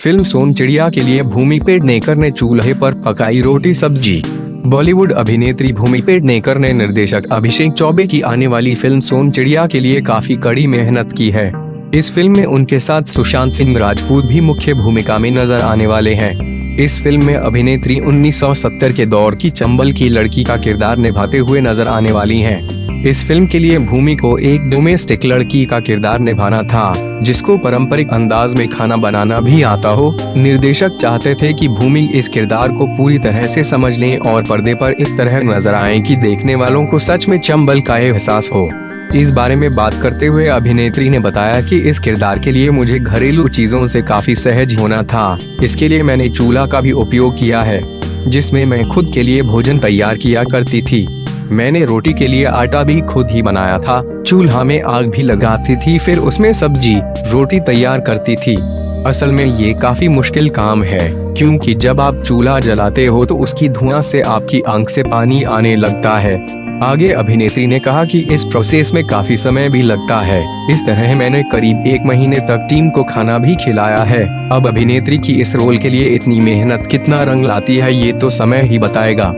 Film सोन चिड़िया के लिए भूमि पेडनेकर ने चूल्हे पर पकाई रोटी सब्जी। बॉलीवुड अभिनेत्री भूमि पेडनेकर ने निर्देशक अभिषेक चौबे की आने वाली फिल्म सोन चिड़िया के लिए काफी कड़ी मेहनत की है। इस फिल्म में उनके साथ सुशांत सिंह राजपूत भी मुख्य भूमिका में नजर आने वाले हैं। इस फिल्म में अभिनेत्री 1970 के दौर की चंबल की लड़की का किरदार निभाते हुए नजर आने वाली हैं। इस फिल्म के लिए भूमि को एक डोमेस्टिक लड़की का किरदार निभाना था, जिसको पारंपरिक अंदाज में खाना बनाना भी आता हो। निर्देशक चाहते थे कि भूमि इस किरदार को पूरी तरह से समझ लें और पर्दे पर इस तरह नजर आए कि देखने वालों को सच में चंबल का एहसास हो। इस बारे में बात करते हुए अभिनेत्री ने बताया कि इस किरदार के लिए मुझे घरेलू चीजों से काफी सहज होना था। इसके लिए मैंने चूल्हा का भी उपयोग किया है, जिसमें मैं खुद के लिए भोजन तैयार किया करती थी। मैंने रोटी के लिए आटा भी खुद ही बनाया था, चूल्हा में आग भी लगाती थी, फिर उसमें सब्जी रोटी तैयार करती थी। असल में ये काफी मुश्किल काम है, क्योंकि जब आप चूल्हा जलाते हो तो उसकी धुआं से आपकी आंख से पानी आने लगता है। आगे अभिनेत्री ने कहा कि इस प्रोसेस में काफी समय भी लगता है। इस तरह मैंने करीब 1 महीने तक टीम को खाना भी खिलाया है। अब अभिनेत्री की इस रोल के लिए इतनी मेहनत कितना रंग लाती है, ये तो समय ही बताएगा।